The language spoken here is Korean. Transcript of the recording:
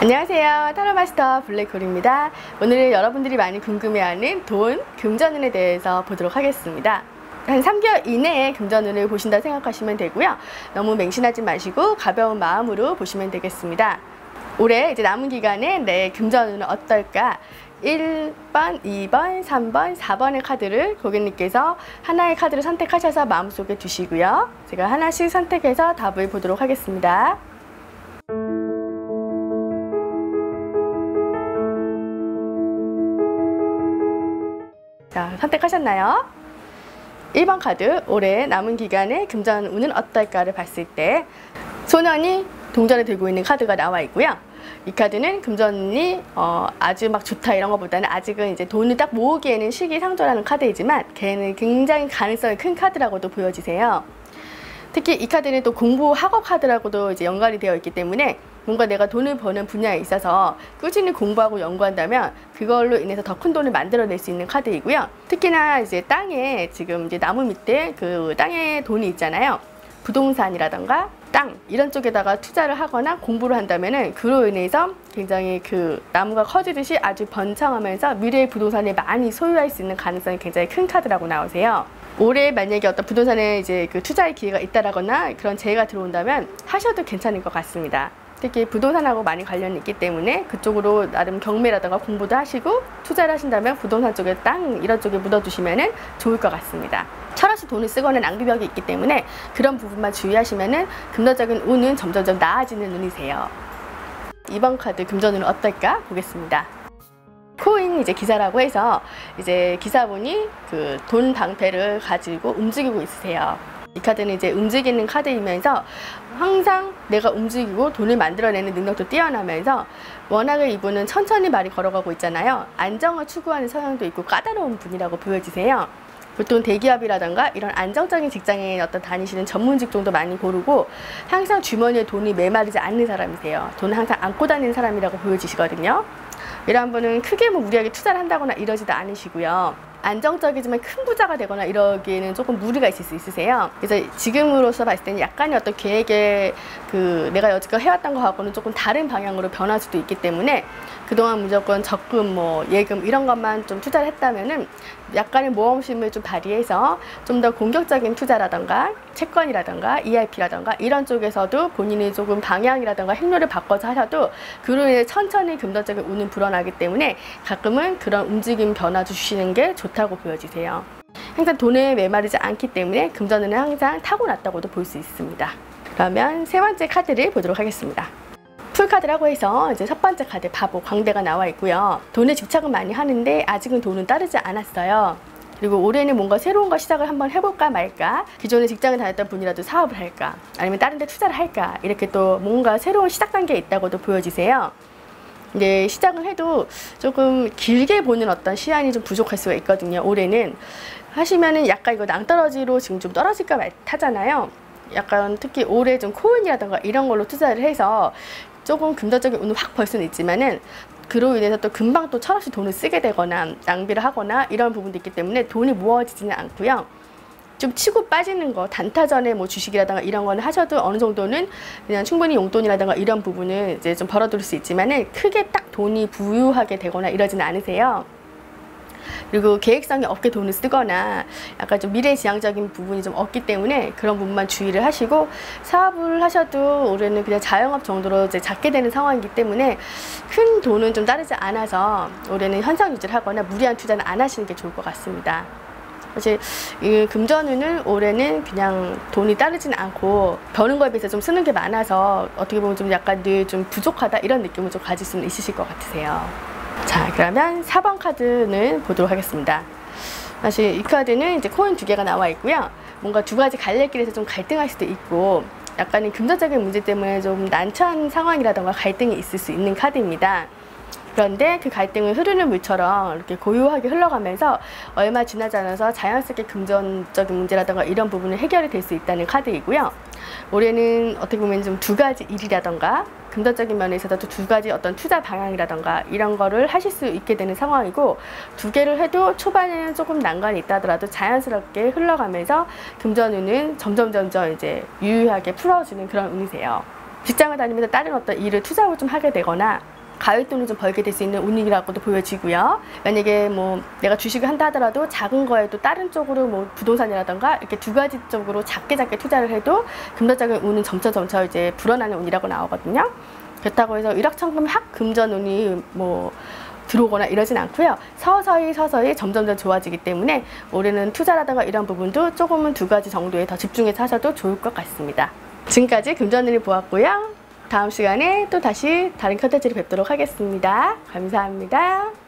안녕하세요. 타로마스터 블랙홀입니다. 오늘은 여러분들이 많이 궁금해하는 돈, 금전운에 대해서 보도록 하겠습니다. 한 3개월 이내에 금전운을 보신다 생각하시면 되고요. 너무 맹신하지 마시고 가벼운 마음으로 보시면 되겠습니다. 올해 이제 남은 기간에 내 금전운은 어떨까? 1번, 2번, 3번, 4번의 카드를 고객님께서 하나의 카드를 선택하셔서 마음속에 두시고요. 제가 하나씩 선택해서 답을 보도록 하겠습니다. 자, 선택하셨나요? 1번 카드, 올해 남은 기간의 금전운은 어떨까를 봤을 때 소년이 동전에 들고 있는 카드가 나와 있고요. 이 카드는 금전운이 아주 막 좋다 이런 것보다는 아직은 이제 돈을 딱 모으기에는 시기상조라는 카드이지만 걔는 굉장히 가능성이 큰 카드라고도 보여지세요. 특히 이 카드는 또 공부 학업 카드라고도 이제 연관이 되어 있기 때문에 뭔가 내가 돈을 버는 분야에 있어서 꾸준히 공부하고 연구한다면 그걸로 인해서 더 큰 돈을 만들어낼 수 있는 카드이고요. 특히나 이제 땅에 지금 이제 나무 밑에 그 땅에 돈이 있잖아요. 부동산이라던가 땅 이런 쪽에다가 투자를 하거나 공부를 한다면은 그로 인해서 굉장히 그 나무가 커지듯이 아주 번창하면서 미래의 부동산을 많이 소유할 수 있는 가능성이 굉장히 큰 카드라고 나오세요. 올해 만약에 어떤 부동산에 이제 그 투자의 기회가 있다라거나 그런 재해가 들어온다면 하셔도 괜찮을 것 같습니다. 특히 부동산하고 많이 관련이 있기 때문에 그쪽으로 나름 경매라든가 공부도 하시고 투자를 하신다면 부동산 쪽에 땅 이런 쪽에 묻어두시면 좋을 것 같습니다. 철없이 돈을 쓰거나 낭비벽이 있기 때문에 그런 부분만 주의하시면 금전적인 운은 점점 나아지는 운이세요. 2번 카드 금전운은 어떨까 보겠습니다. 코인 이제 기사라고 해서 이제 기사분이 그 돈 방패를 가지고 움직이고 있으세요. 이 카드는 이제 움직이는 카드이면서 항상 내가 움직이고 돈을 만들어내는 능력도 뛰어나면서 워낙에 이분은 천천히 많이 걸어가고 있잖아요. 안정을 추구하는 성향도 있고 까다로운 분이라고 보여지세요. 보통 대기업이라던가 이런 안정적인 직장에 어떤 다니시는 전문 직종도 많이 고르고 항상 주머니에 돈이 메마르지 않는 사람이세요. 돈을 항상 안고 다니는 사람이라고 보여지시거든요. 이런 분은 크게 뭐 무리하게 투자를 한다거나 이러지도 않으시고요. 안정적이지만 큰 부자가 되거나 이러기에는 조금 무리가 있을 수 있으세요. 그래서 지금으로서 봤을 때는 약간의 어떤 계획에 그 내가 여지껏 해왔던 거하고는 조금 다른 방향으로 변할 수도 있기 때문에 그동안 무조건 적금, 뭐 예금 이런 것만 좀 투자를 했다면은 약간의 모험심을 좀 발휘해서 좀 더 공격적인 투자라던가 채권이라던가 EIP라던가 이런 쪽에서도 본인이 조금 방향이라던가 행로를 바꿔서 하셔도 그로 인해 천천히 금전적인 운은 불어나기 때문에 가끔은 그런 움직임 변화 주시는 게 좋다고 보여지세요. 항상 돈에 메마르지 않기 때문에 금전운은 항상 타고났다고도 볼 수 있습니다. 그러면 세 번째 카드를 보도록 하겠습니다. 풀카드라고 해서 이제 첫 번째 카드 바보, 광대가 나와 있고요. 돈에 집착은 많이 하는데 아직은 돈은 따르지 않았어요. 그리고 올해는 뭔가 새로운 거 시작을 한번 해볼까 말까, 기존에 직장을 다녔던 분이라도 사업을 할까 아니면 다른 데 투자를 할까 이렇게 또 뭔가 새로운 시작 단계에 있다고도 보여지세요. 근데 시작을 해도 조금 길게 보는 어떤 시간이 좀 부족할 수가 있거든요. 올해는 하시면은 약간 이거 낭떠러지로 지금 좀 떨어질까 말타잖아요. 약간 특히 올해 좀 코인이라던가 이런 걸로 투자를 해서 조금 금전적인 운을 확 벌 수는 있지만은 그로 인해서 또 금방 또 철없이 돈을 쓰게 되거나 낭비를 하거나 이런 부분도 있기 때문에 돈이 모아지지는 않고요. 좀 치고 빠지는 거, 단타전에 뭐 주식이라든가 이런 거는 하셔도 어느 정도는 그냥 충분히 용돈이라든가 이런 부분은 이제 좀 벌어둘 수 있지만은 크게 딱 돈이 부유하게 되거나 이러지는 않으세요. 그리고 계획성이 없게 돈을 쓰거나 약간 좀 미래지향적인 부분이 좀 없기 때문에 그런 부분만 주의를 하시고 사업을 하셔도 올해는 그냥 자영업 정도로 이제 작게 되는 상황이기 때문에 큰 돈은 좀 따르지 않아서 올해는 현상 유지를 하거나 무리한 투자는 안 하시는 게 좋을 것 같습니다. 사실 이 금전운은 올해는 그냥 돈이 따르지는 않고 버는 거에 비해서 좀 쓰는 게 많아서 어떻게 보면 좀 약간 늘 좀 부족하다 이런 느낌을 좀 가질 수는 있으실 것 같으세요. 자, 그러면 4번 카드는 보도록 하겠습니다. 사실 이 카드는 이제 코인 2개가 나와 있고요. 뭔가 두 가지 갈래길에서 좀 갈등할 수도 있고 약간의 금전적인 문제 때문에 좀 난처한 상황이라던가 갈등이 있을 수 있는 카드입니다. 그런데 그 갈등은 흐르는 물처럼 이렇게 고요하게 흘러가면서 얼마 지나지 않아서 자연스럽게 금전적인 문제라던가 이런 부분이 해결이 될 수 있다는 카드이고요. 올해는 어떻게 보면 좀 두 가지 일이라던가 금전적인 면에 있어서도 두 가지 어떤 투자 방향이라던가 이런 거를 하실 수 있게 되는 상황이고, 두 개를 해도 초반에는 조금 난관이 있다 하더라도 자연스럽게 흘러가면서 금전운은 점점 이제 유유하게 풀어주는 그런 운이세요. 직장을 다니면서 다른 어떤 일을 투자를 좀 하게 되거나 가액돈을 좀 벌게 될 수 있는 운이라고도 보여지고요. 만약에 뭐 내가 주식을 한다 하더라도 작은 거에도 다른 쪽으로 뭐 부동산이라던가 이렇게 두 가지 쪽으로 작게 투자를 해도 금전적인 운은 점차 이제 불어나는 운이라고 나오거든요. 그렇다고 해서 일확천금 확 금전 운이 뭐 들어오거나 이러진 않고요. 서서히 점점 좋아지기 때문에 올해는 투자라든가 이런 부분도 조금은 두 가지 정도에 더 집중해서 하셔도 좋을 것 같습니다. 지금까지 금전운을 보았고요. 다음 시간에 또 다시 다른 컨텐츠를 뵙도록 하겠습니다. 감사합니다.